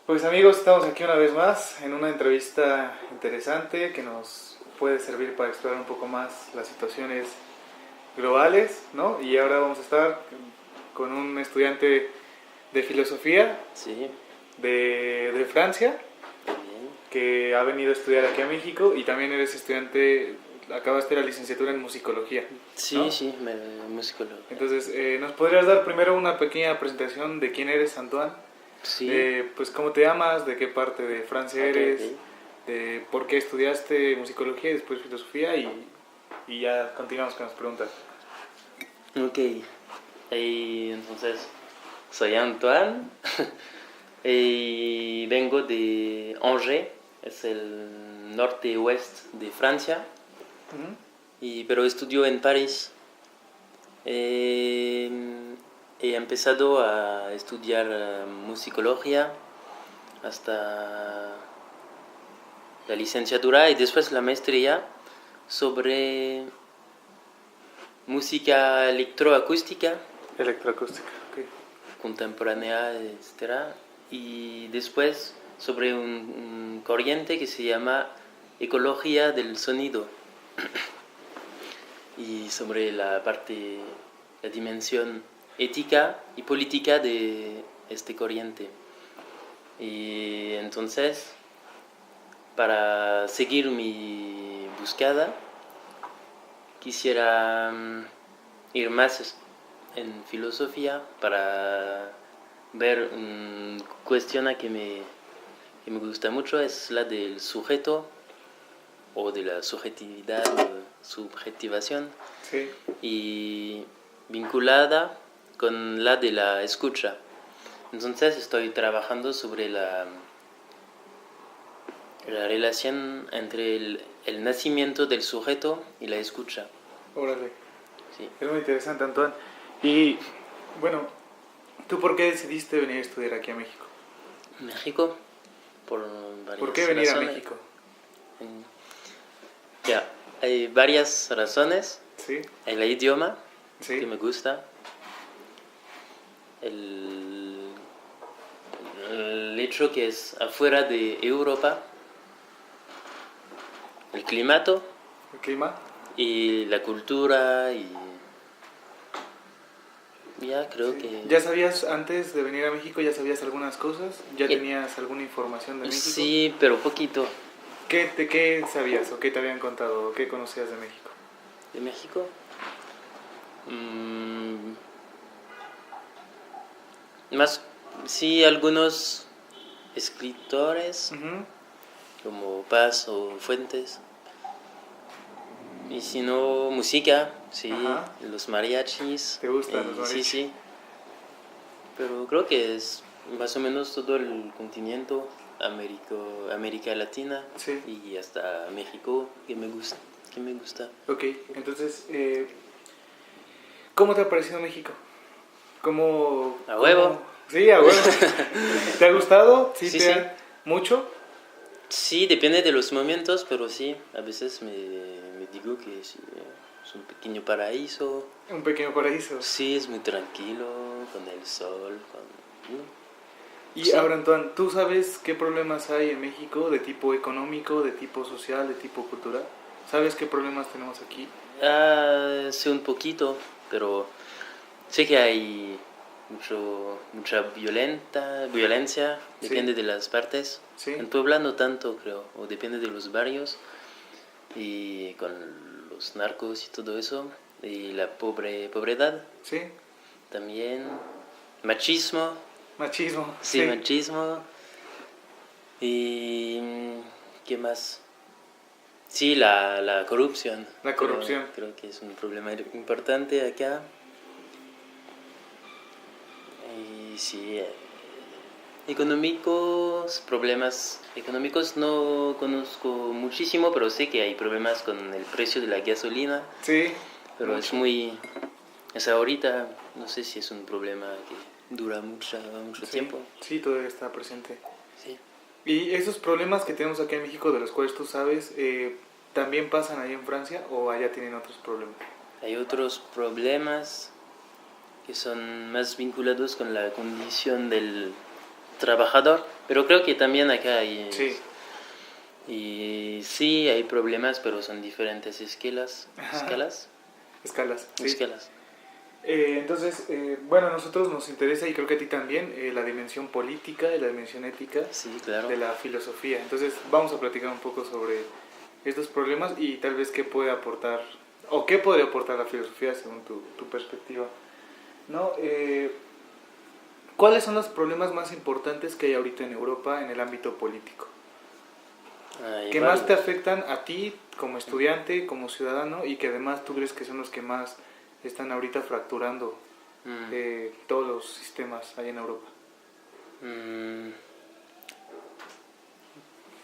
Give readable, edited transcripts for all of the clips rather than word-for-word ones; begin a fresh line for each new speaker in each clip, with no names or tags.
Pues amigos, estamos aquí una vez más en una entrevista interesante que nos puede servir para explorar un poco más las situaciones globales, ¿no? Y ahora vamos a estar con un estudiante de filosofía
Sí,
de Francia
bien.
que ha venido a estudiar aquí a México y también eres estudiante, acabaste la licenciatura en musicología,
Sí,
¿no?
sí, musicólogo.
Entonces, ¿nos podrías dar primero una pequeña presentación de quién eres, Antoine?
Sí,
De, pues, cómo te llamas, de qué parte de Francia
ok,
eres,
ok.
de por qué estudiaste musicología y después filosofía y ya continuamos con las preguntas.
Ok, y entonces soy Antoine y vengo de Angers, es el norte-oeste de Francia,
Ujú.
pero estudio en París. Eh, He empezado a estudiar musicología hasta la licenciatura y después la maestría sobre música electroacústica
Electroacústica, ok.
contemporánea, etc. Y después sobre un corriente que se llama ecología del sonido y sobre la dimensión ética y política de este corriente. Y entonces, para seguir mi búsqueda, quisiera ir más en filosofía para ver una cuestión que me gusta mucho, es la del sujeto o de la subjetividad o subjetivación
Sí,
y vinculada con la de la escucha. Entonces estoy trabajando sobre la relación entre el nacimiento del sujeto y la escucha.
órale.
Sí.
Es muy interesante, Antoine. Y bueno, ¿tú por qué decidiste venir a estudiar aquí a México?
México, por
¿Por qué
varias
venir a
razones.
México?
Ya, hay varias razones.
Sí,
El idioma, que
sí,
me gusta. El, el hecho que es afuera de Europa. El clima
el clima.
y la cultura y ya creo
Sí.
que...
¿Ya sabías antes de venir a México, ya sabías algunas cosas? ¿Ya
Eh,
tenías alguna información de México?
Sí, pero poquito.
¿De qué sabías o qué te habían contado o qué conocías de México?
¿De México? Mm, más, sí, algunos escritores
Ujú.
como Paz o Fuentes. Y si no, música, sí,
Ajá.
los mariachis.
¿Te gustan los
Sí,
mariachis?
sí. Pero creo que es más o menos todo el continente, América Latina
Sí.
y hasta México, que me gusta.
Ok, entonces, ¿cómo te ha parecido México?
A huevo.
¿Cómo? Sí, a huevo. ¿Te ha gustado? ¿Sí
Sí,
te
sí.
ha... mucho?
Sí, depende de los momentos, pero sí, a veces me digo que sí, es un pequeño paraíso.
Un pequeño paraíso.
Sí, es muy tranquilo, con el sol, con...
Y
Sí,
ahora, Antoine, ¿tú sabes qué problemas hay en México de tipo económico, de tipo social, de tipo cultural? ¿Sabes qué problemas tenemos aquí?
sé un poquito, pero sé que hay mucha violencia,
Sí,
depende de las partes.
sí,
En Puebla no tanto, creo, o depende de los barrios, y con los narcos y todo eso, y la pobreza
sí.
también, machismo,
Machismo,
sí,
sí.
machismo, y ¿qué más? Sí, la corrupción,
La corrupción.
creo que es un problema importante acá. Y sí, problemas económicos no conozco muchísimo, pero sé que hay problemas con el precio de la gasolina,
Sí,
pero
mucho.
es ahorita, no sé si es un problema que dura mucho
Sí,
tiempo.
sí, todavía está presente.
Sí.
¿Y esos problemas que tenemos aquí en México, de los cuales tú sabes, también pasan ahí en Francia o allá tienen otros problemas?
Hay otros problemas que son más vinculados con la condición trabajador, pero creo que también acá hay...
Sí.
Y sí, hay problemas, pero son diferentes escalas. ¿Escalas?
Escalas. Sí.
Escalas.
Entonces, bueno, a nosotros nos interesa, y creo que a ti también, la dimensión política y la dimensión ética
Sí, claro.
de la filosofía. Entonces, vamos a platicar un poco sobre estos problemas y tal vez qué puede aportar, o qué podría aportar la filosofía según tu perspectiva. ¿No? ¿Cuáles son los problemas más importantes que hay ahorita en Europa en el ámbito político? ¿Qué más te afectan a ti como estudiante, como ciudadano, y que además tú crees que son los que más están ahorita fracturando todos los sistemas ahí en Europa?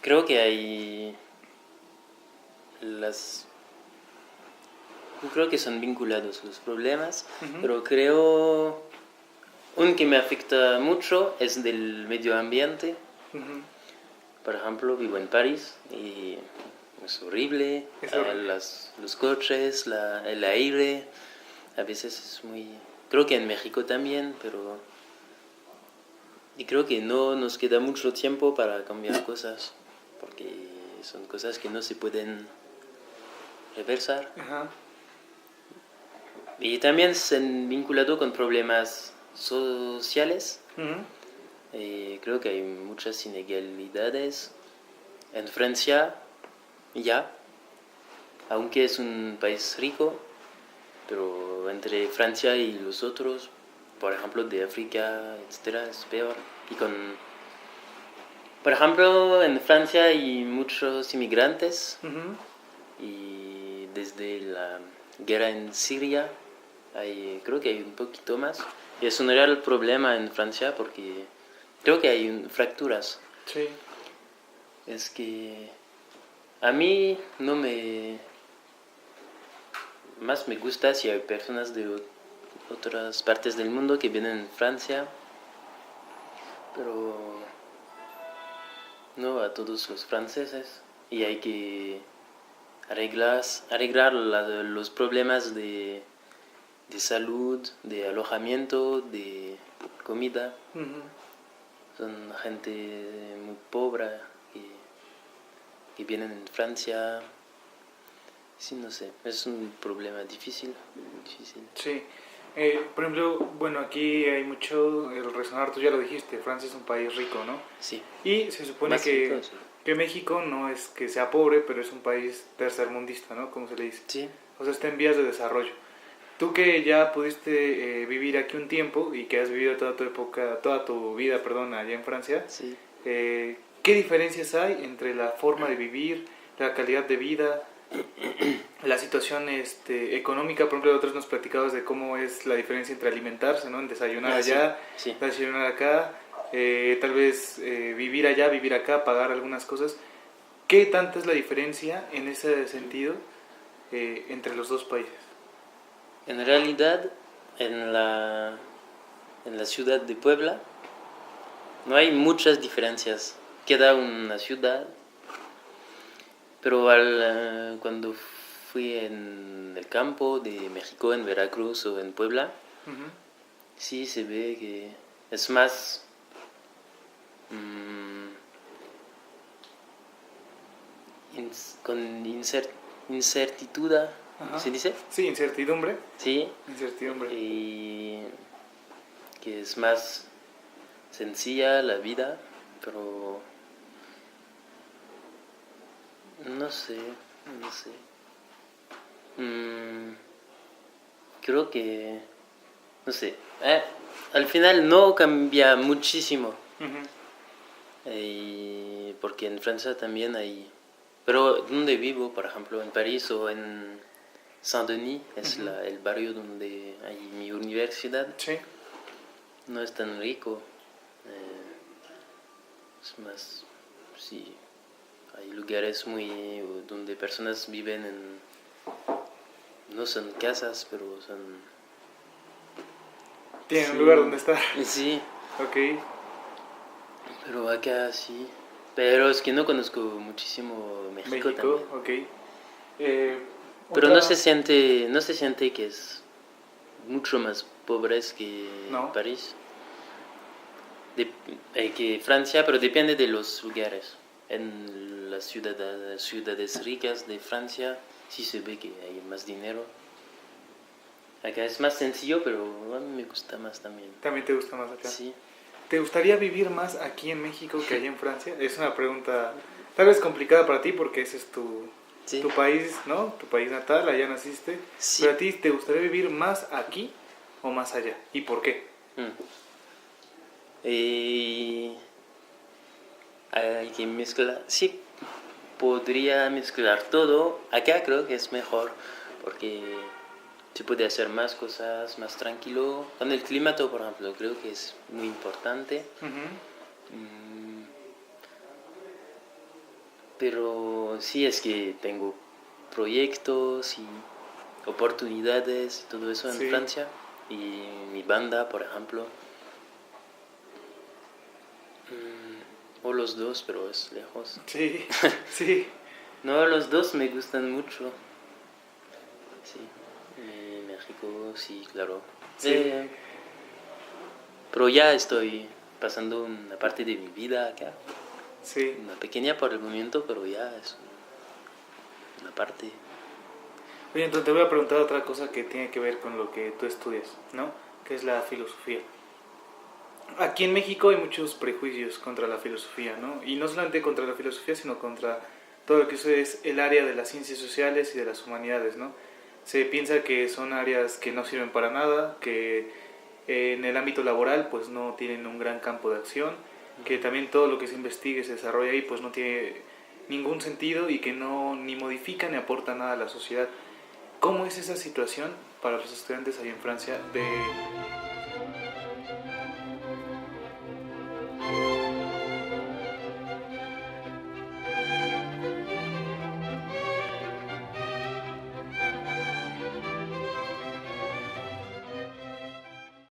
Creo que hay creo que son vinculados los problemas, pero creo un que me afecta mucho es del medio ambiente. Por ejemplo, vivo en París y es horrible, los coches, el aire, a veces es muy... Creo que en México también, pero... Y creo que no nos queda mucho tiempo para cambiar cosas, porque son cosas que no se pueden reversar. Y también se han vinculado con problemas sociales. Creo que hay muchas inegalidades. En Francia, ya, aunque es un país rico, pero entre Francia y los otros, por ejemplo, de África, etcétera, es peor. Por ejemplo, en Francia hay muchos inmigrantes y desde la guerra en Siria creo que hay un poquito más. Y es un real problema en Francia porque creo que hay fracturas.
Sí.
Es que a mí no me... Más me gusta si hay personas de otras partes del mundo que vienen a Francia, pero no a todos los franceses. Y hay que arreglar los problemas de salud, de alojamiento, de comida. Son gente muy pobre que vienen en Francia. Sí, no sé, es un problema difícil.
Sí. Por ejemplo, bueno, aquí hay mucho, el resonar, tú ya lo dijiste, Francia es un país rico, ¿no?
Sí.
Y se supone que México no es que sea pobre, pero es un país tercermundista, ¿no? Como se le dice.
Sí.
O sea, está en vías de desarrollo. Tú que ya pudiste vivir aquí un tiempo y que has vivido toda tu vida, perdón, allá en Francia,
Sí.
¿qué diferencias hay entre la forma de vivir, la calidad de vida, la situación económica? Por ejemplo, otros nos platicabas de cómo es la diferencia entre alimentarse, ¿no? En desayunar allá,
sí.
desayunar acá, tal vez vivir allá, vivir acá, pagar algunas cosas. ¿Qué tanta es la diferencia en ese sentido entre los dos países?
En realidad, en la ciudad de Puebla no hay muchas diferencias. Queda una ciudad, pero cuando fui en el campo de México, en Veracruz o en Puebla, sí se ve que es más con incertidumbre. ¿Se dice?
Sí, incertidumbre.
Sí.
Incertidumbre.
Y que es más sencilla la vida, pero no sé. Creo que, no sé, al final no cambia muchísimo. Porque en Francia también hay, pero donde vivo, por ejemplo, en París o en Saint-Denis, es el barrio donde hay mi universidad.
Sí.
No es tan rico. Es más, sí, hay lugares donde personas viven no son casas, pero son...
Tienen un lugar donde estar.
Sí.
Ok.
Pero acá sí. Pero es que no conozco muchísimo México también.
Ok.
Pero no se siente que es mucho más pobre que París. que Francia, pero depende de los lugares. En las ciudades ricas de Francia sí se ve que hay más dinero. Acá es más sencillo, pero a mí me gusta más también.
¿También te gusta más acá?
Sí.
¿Te gustaría vivir más aquí en México que allá en Francia? Es una pregunta tal vez complicada para ti porque ese es
Sí.
tu país, ¿no? Tu país natal, allá naciste.
Sí.
Pero a ti, ¿te gustaría vivir más aquí o más allá? ¿Y por qué?
Hay que mezclar. Sí, podría mezclar todo. Acá creo que es mejor porque se puede hacer más cosas más tranquilo. Con el clima, por ejemplo, creo que es muy importante. Mm, Pero sí es que tengo proyectos y oportunidades y todo eso en
Sí.
Francia. Y mi banda, por ejemplo. O los dos, pero es lejos.
Sí, sí.
No, los dos me gustan mucho. Sí. México, sí, claro.
Sí.
Pero ya estoy pasando una parte de mi vida acá.
Sí.
Una pequeña por el momento, pero ya es una parte.
Oye, entonces te voy a preguntar otra cosa que tiene que ver con lo que tú estudias, ¿no? Que es la filosofía. Aquí en México hay muchos prejuicios contra la filosofía, ¿no? Y no solamente contra la filosofía, sino contra todo lo que es el área de las ciencias sociales y de las humanidades, ¿no? Se piensa que son áreas que no sirven para nada, que en el ámbito laboral pues no tienen un gran campo de acción, que también todo lo que se investigue y se desarrolla ahí pues no tiene ningún sentido y que no ni modifica ni aporta nada a la sociedad. ¿Cómo es esa situación para los estudiantes ahí en Francia de